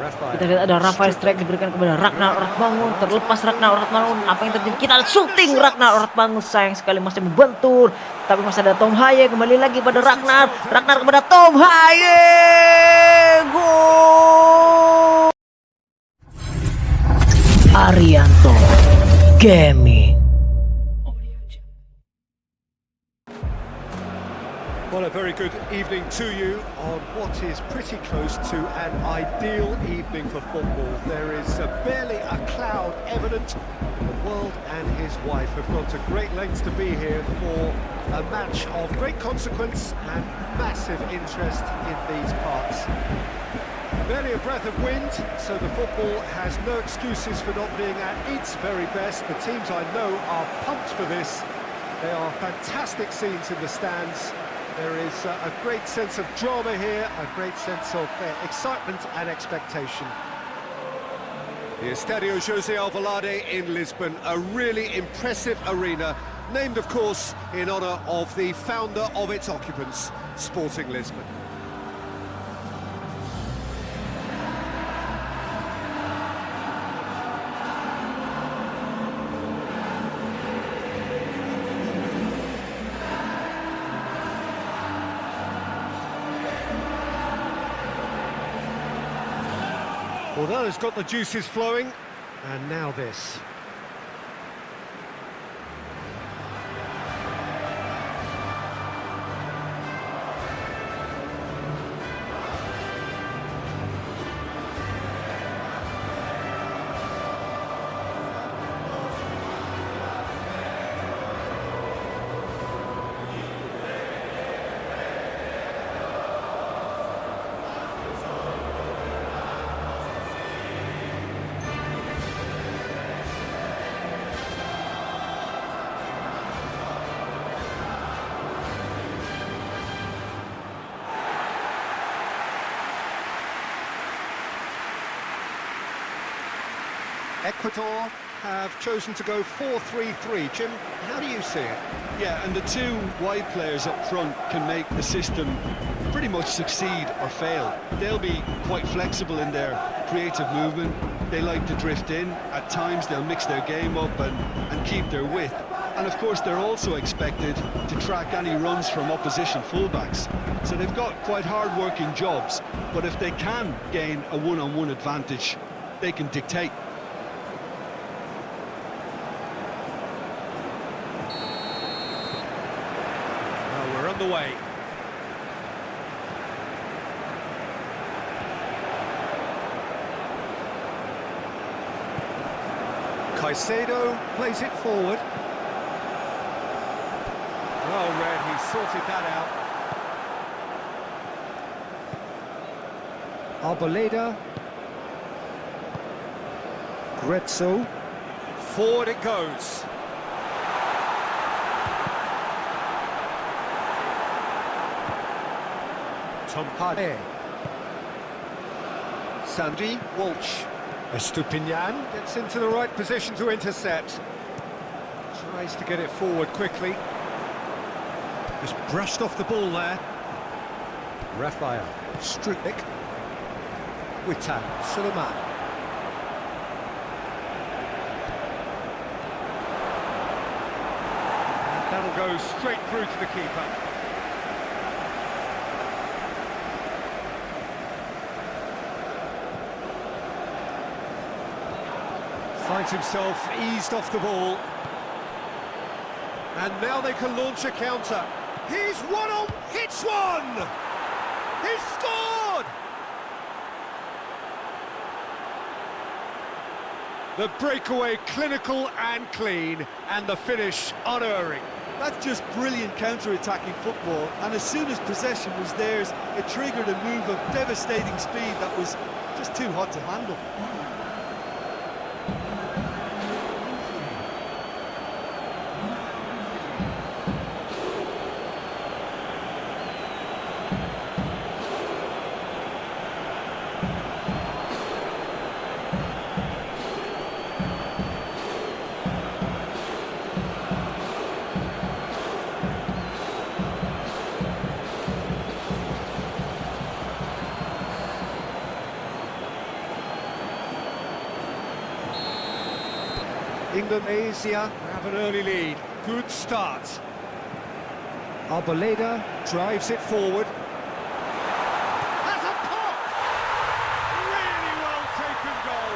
Kita lihat ada Rafael strike diberikan kepada Ragnar Ortbangun. Terlepas Ragnar Ortbangun, apa yang terjadi? Kita lihat shooting Ragnar Ortbangun, sayang sekali masih membentur. Tapi masih ada Tom Haye, kembali lagi pada Ragnar. Ragnar kepada Tom Haye. Gol! Arianto Gaming. Well, a very good evening to you on what is pretty close to an ideal evening for football. There is barely a cloud evident. The world and his wife have gone to great lengths to be here for a match of great consequence and massive interest in these parts. Barely a breath of wind, so the football has no excuses for not being at its very best. The teams I know are pumped for this. They are fantastic scenes in the stands. There is a great sense of drama here, a great sense of excitement and expectation. The Estadio José Alvalade in Lisbon, a really impressive arena, named of course in honour of the founder of its occupants, Sporting Lisbon. Well, that has got the juices flowing, and now this. Ecuador have chosen to go 4-3-3. Jim, how do you see it? Yeah, and the two wide players up front can make the system pretty much succeed or fail. They'll be quite flexible in their creative movement. They like to drift in. At times they'll mix their game up and keep their width. And of course they're also expected to track any runs from opposition fullbacks. So they've got quite hard-working jobs, but if they can gain a one-on-one advantage, they can dictate. The way. Caicedo plays it forward. Well read, he sorted that out. Arboleda. Grezzo. Forward it goes. Tom Hardy. Sandy Walsh. Estupinian gets into the right position to intercept. Tries to get it forward quickly. Just brushed off the ball there. Rafael Strutnik. Witan Suleiman. And that'll go straight through to the keeper. Finds himself eased off the ball. And now they can launch a counter. He's hits one! He's scored! The breakaway clinical and clean, and the finish unerring. That's just brilliant counter-attacking football, and as soon as possession was theirs, it triggered a move of devastating speed that was just too hot to handle. Indonesia have an early lead. Good start. Arboleda drives it forward. Has a pop! Really well taken goal.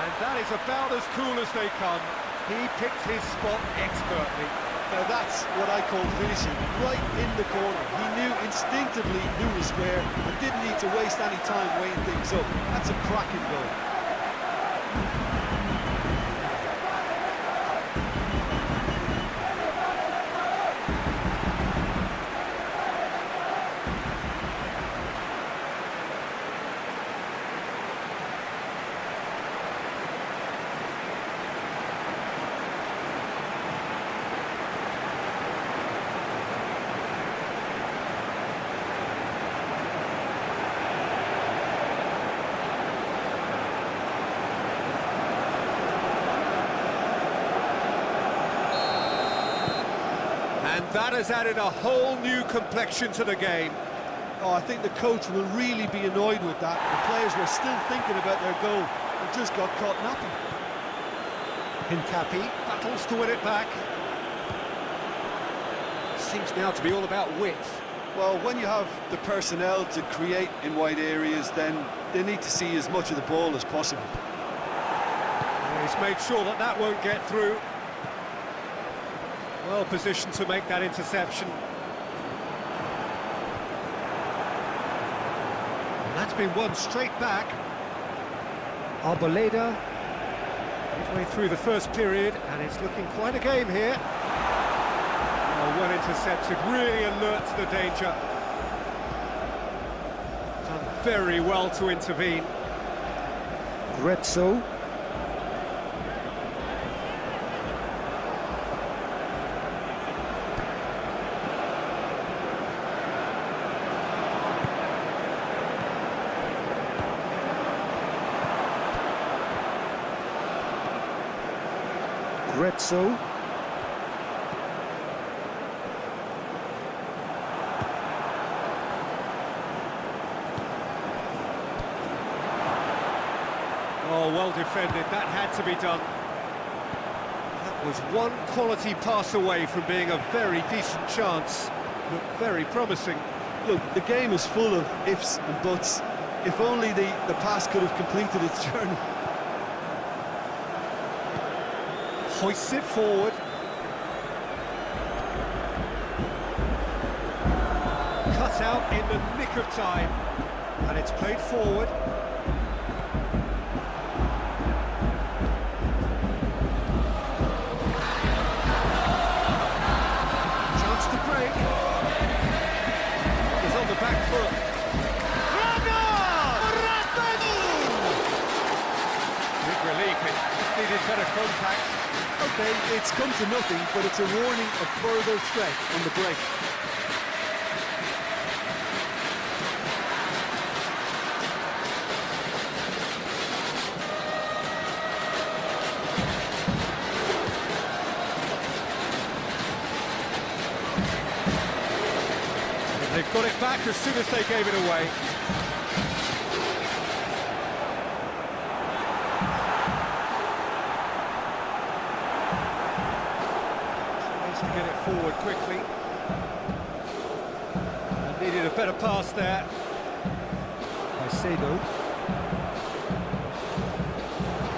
And that is about as cool as they come. He picked his spot expertly. Now that's what I call finishing, right in the corner. He knew instinctively who was where and didn't need to waste any time weighing things up. That's a cracking goal. And that has added a whole new complexion to the game. Oh, I think the coach will really be annoyed with that. The players were still thinking about their goal and just got caught napping. Hincapi battles to win it back. Seems now to be all about width. Well, when you have the personnel to create in wide areas, then they need to see as much of the ball as possible. He's made sure that that won't get through. Well positioned to make that interception. And that's been won straight back. Arboleda, midway through the first period, and it's looking quite a game here. Oh, well intercepted, really alert to the danger. Done very well to intervene. Grezzo. Grezzo. Oh, well defended. That had to be done. That was one quality pass away from being a very decent chance. Looked very promising. Look, the game is full of ifs and buts. If only the pass could have completed its journey. Hoists it forward. Cut out in the nick of time. And it's played forward. Chance to break. He's on the back foot. Big relief. It just needed better contact. Okay, it's come to nothing, but it's a warning of further threat on the break. They've got it back as soon as they gave it away. To get it forward quickly. And needed a better pass there. Caicedo.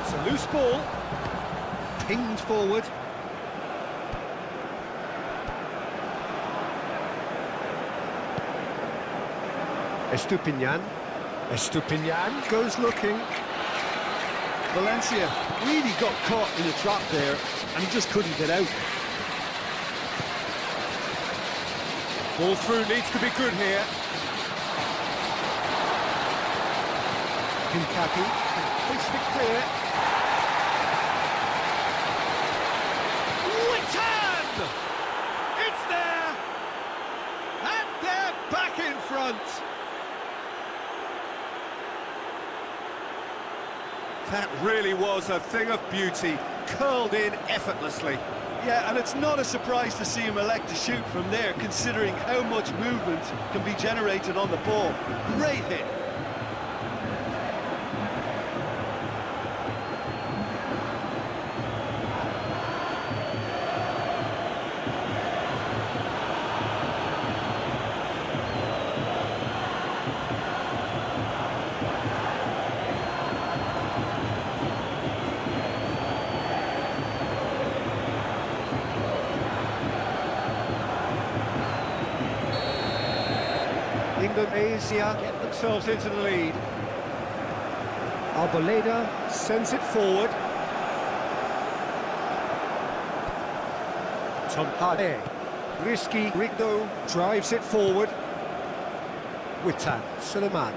It's a loose ball. Pinged forward. Estupinian goes looking. Valencia really got caught in a trap there, and he just couldn't get out. Ball through needs to be good here. Hincapi can hoist it clear. Witten! It's there! And they're back in front! That really was a thing of beauty, curled in effortlessly. Yeah, and it's not a surprise to see him elect to shoot from there, considering how much movement can be generated on the ball. Great hit. Indonesia get themselves into the lead. Arboleda sends it forward. Tompade. Risky Rico drives it forward. Witan Suleiman.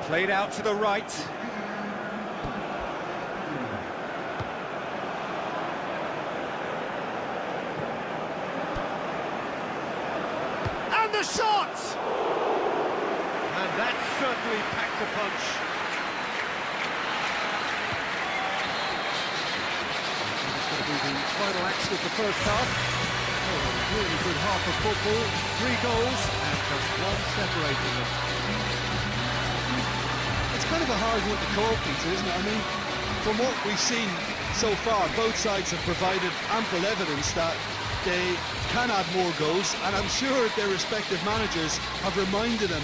Played out to the right. And the shot! And that certainly packed a punch. It's going to be the final action of the first half. Oh, really good half of football. 3 goals and just one separating them. It's kind of a hard one to call, Peter, isn't it? I mean, from what we've seen so far, both sides have provided ample evidence that they can add more goals, and I'm sure their respective managers have reminded them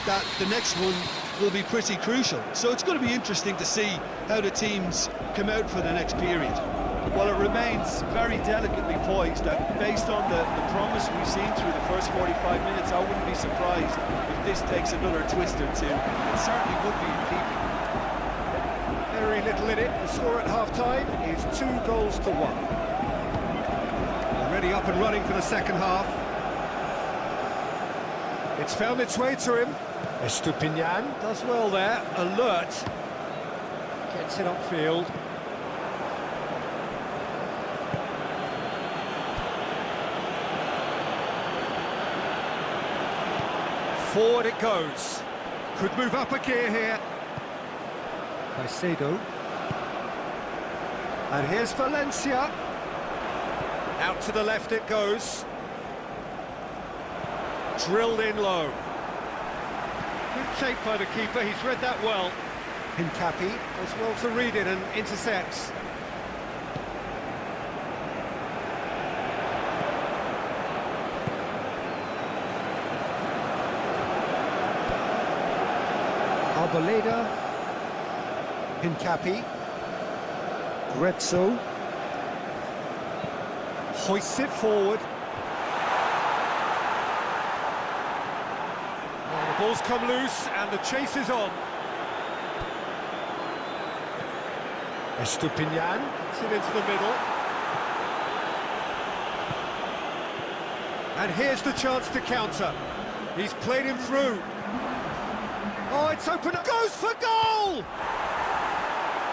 that the next one will be pretty crucial. So it's going to be interesting to see how the teams come out for the next period. Well, it remains very delicately poised, and based on the promise we've seen through the first 45 minutes, I wouldn't be surprised if this takes another twist or two. It certainly would be in keeping. Very little in it. The score at half-time is 2 goals to 1. Already up and running for the second half. It's found its way to him. Estupinian does well there. Alert. Gets it upfield. Forward it goes. Could move up a gear here. Caicedo. And here's Valencia. Out to the left it goes. Drilled in low. Good take by the keeper, he's read that well. Hincapi does well to read it and intercepts. Arboleda, Hincapi, Grezzo, hoists it forward. Well, the ball's come loose and the chase is on. Estupinian gets it into the middle. And here's the chance to counter. He's played him through. Oh, it's open, goes for goal!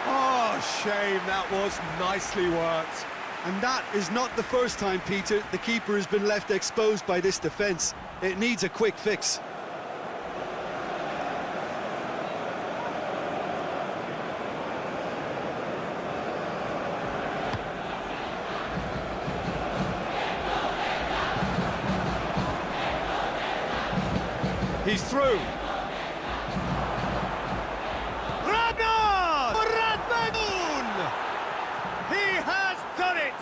Oh, shame, that was nicely worked. And that is not the first time, Peter, the keeper has been left exposed by this defence. It needs a quick fix. He's through. He has done it!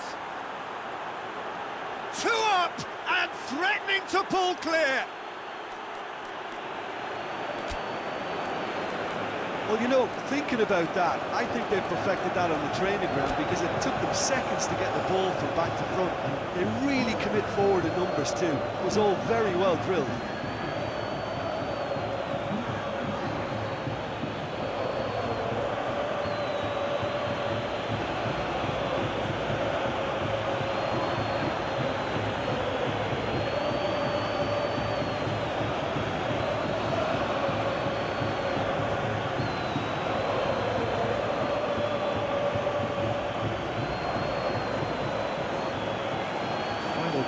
2 up and threatening to pull clear. Well, you know, thinking about that, I think they've perfected that on the training ground because it took them seconds to get the ball from back to front. And they really commit forward in numbers too. It was all very well drilled.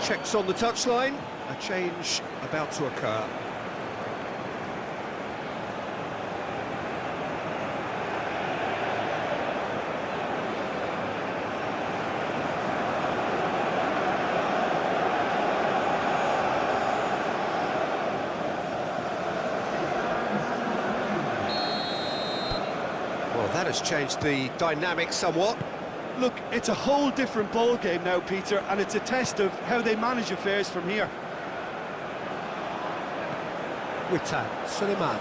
Checks on the touchline, a change about to occur. Well, that has changed the dynamic somewhat. Look, it's a whole different ball game now, Peter, and it's a test of how they manage affairs from here. Witan Suleiman.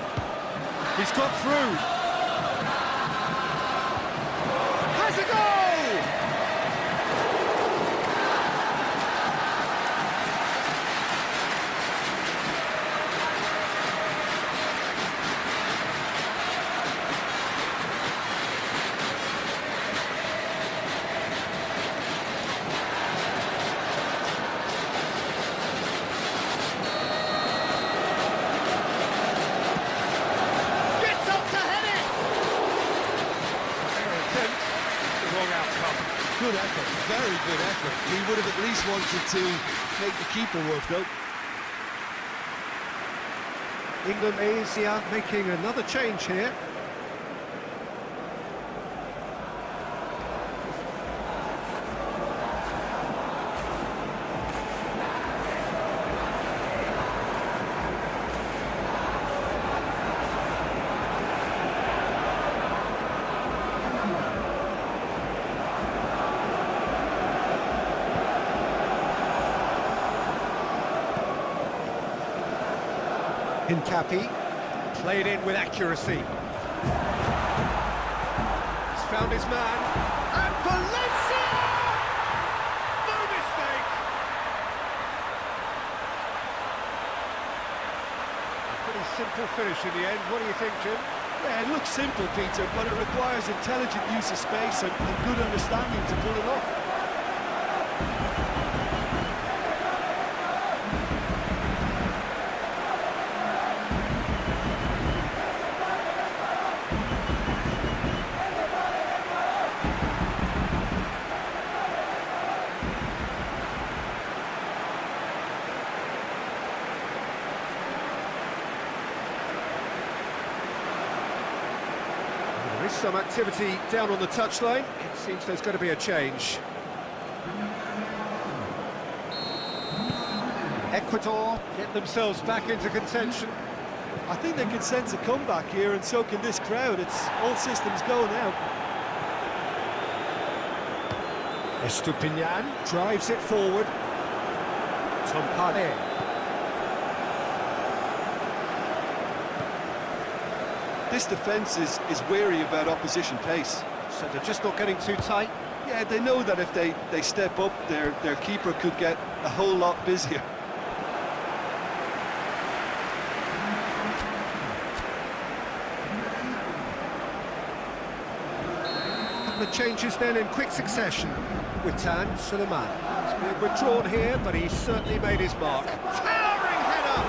He's got through. Has a goal! effort, very good effort. He would have at least wanted to make the keeper work though. Indonesia making another change here. Hincapi, played in with accuracy. He's found his man, and Valencia! No mistake! A pretty simple finish in the end. What do you think, Jim? Yeah, it looks simple, Peter, but it requires intelligent use of space and good understanding to pull it off. There is some activity down on the touchline. It seems there's going to be a change. Ecuador get themselves back into contention. I think they can sense a comeback here, and so can this crowd. It's all systems go now. Estupinian drives it forward. Tompane. This defence is wary about opposition pace. So they're just not getting too tight. Yeah, they know that if they step up, their keeper could get a whole lot busier. The changes then in quick succession with Tan Suleiman. He's been withdrawn here, but he's certainly made his mark. Towering header!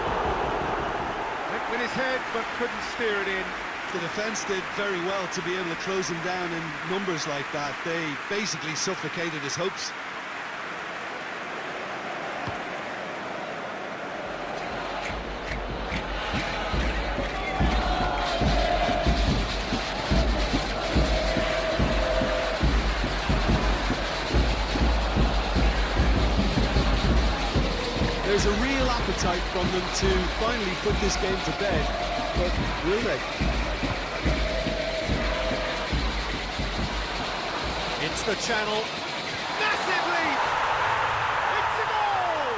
Went with his head, but couldn't steer it in. The defence did very well to be able to close him down in numbers like that. They basically suffocated his hopes. There's a real appetite from them to finally put this game to bed, but will they? It's the channel. Massive leap! It's a goal!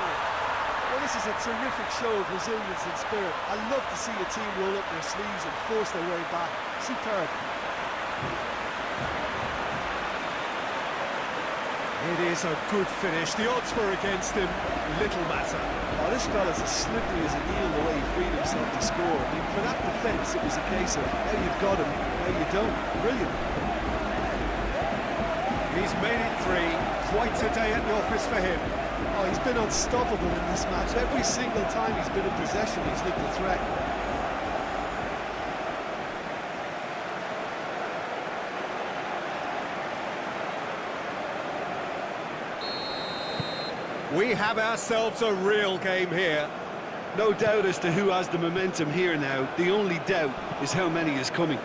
Well, this is a terrific show of resilience and spirit. I love to see a team roll up their sleeves and force their way back. Superb. It is a good finish. The odds were against him. Little matter. Oh, this fella's as slippery as an eel the way he freed himself to score. I mean, for that defence, it was a case of how you've got him, how you don't. Brilliant. He's made it three. Quite a day at the office for him. Oh, he's been unstoppable in this match. Every single time he's been in possession, he's looked a threat. We have ourselves a real game here. No doubt as to who has the momentum here now. The only doubt is how many is coming.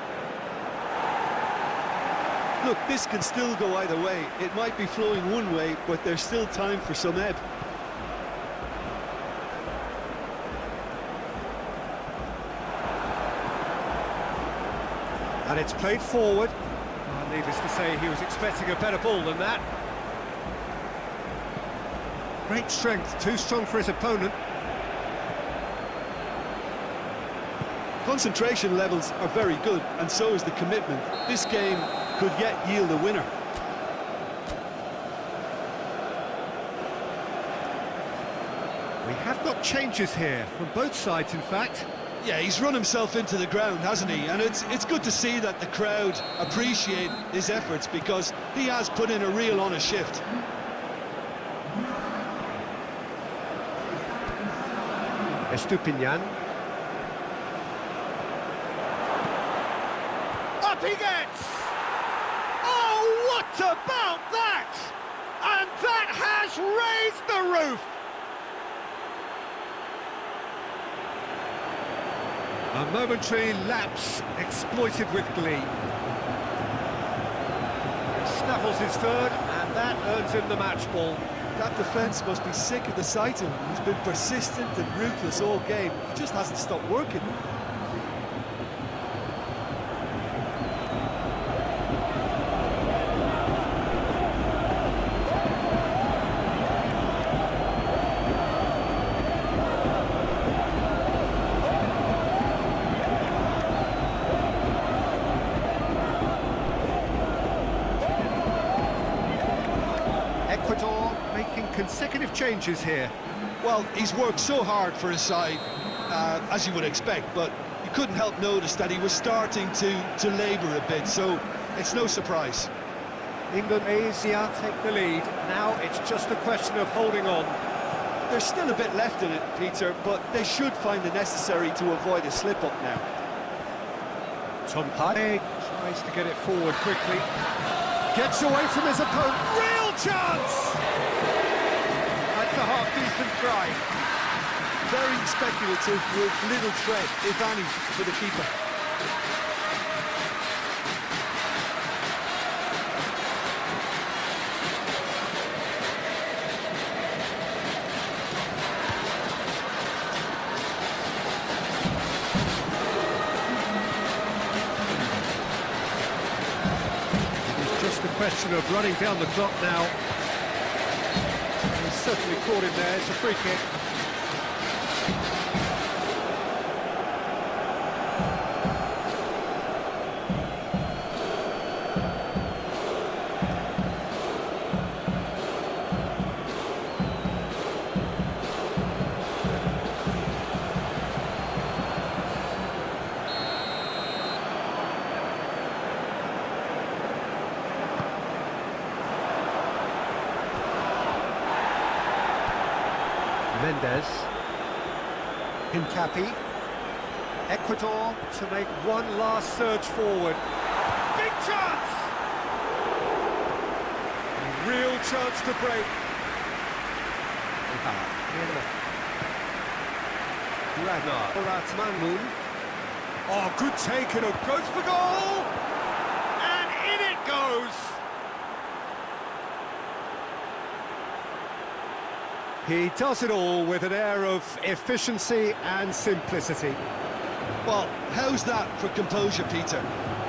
Look, this can still go either way. It might be flowing one way, but there's still time for some ebb. And it's played forward. Well, needless to say, he was expecting a better ball than that. Great strength, too strong for his opponent. Concentration levels are very good, and so is the commitment. This game could yet yield a winner. We have got changes here, from both sides in fact. Yeah, he's run himself into the ground, hasn't he? And it's good to see that the crowd appreciate his efforts, because he has put in a real honest shift. Estupinian. Up he gets! Oh, what about that? has raised the roof! A momentary lapse exploited with glee. Snaffles his third, and that earns him the match ball. That defence must be sick of the sight of him. He's been persistent and ruthless all game. He just hasn't stopped working. Ecuador making consecutive changes here. Well, he's worked so hard for his side, as you would expect, but you couldn't help notice that he was starting to labour a bit, so it's no surprise. Indonesia take the lead. Now it's just a question of holding on. There's still a bit left in it, Peter, but they should find it necessary to avoid a slip-up now. Naik tries to get it forward quickly. Gets away from his opponent. Real chance! That's a half-decent try. Very speculative with little threat, if any, for the keeper. Just a question of running down the clock now. He's certainly caught him there. It's a free kick. Mendes, Hincapi, Ecuador to make one last surge forward. Big chance! A real chance to break. Ragnar, oh, good take and it goes for goal! And in it goes! He does it all with an air of efficiency and simplicity. Well, how's that for composure, Peter?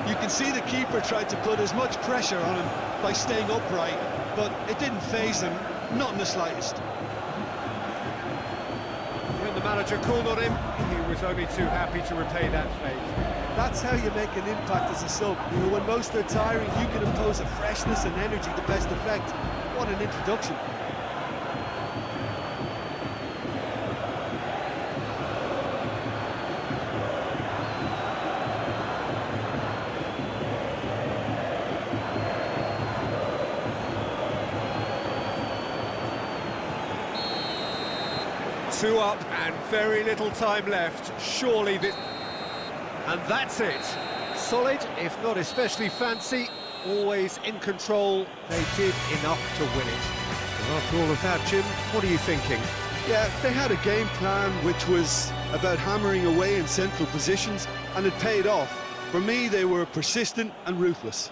You can see the keeper tried to put as much pressure on him by staying upright, but it didn't faze him, not in the slightest. When the manager called on him, he was only too happy to repay that fate. That's how you make an impact as a sub. You know, when most are tiring, you can impose a freshness and energy to best effect. What an introduction. Two up and very little time left. Surely this... And that's it. Solid, if not especially fancy, always in control. They did enough to win it. And after all of that, Jim, what are you thinking? Yeah, they had a game plan which was about hammering away in central positions, and it paid off. For me, they were persistent and ruthless.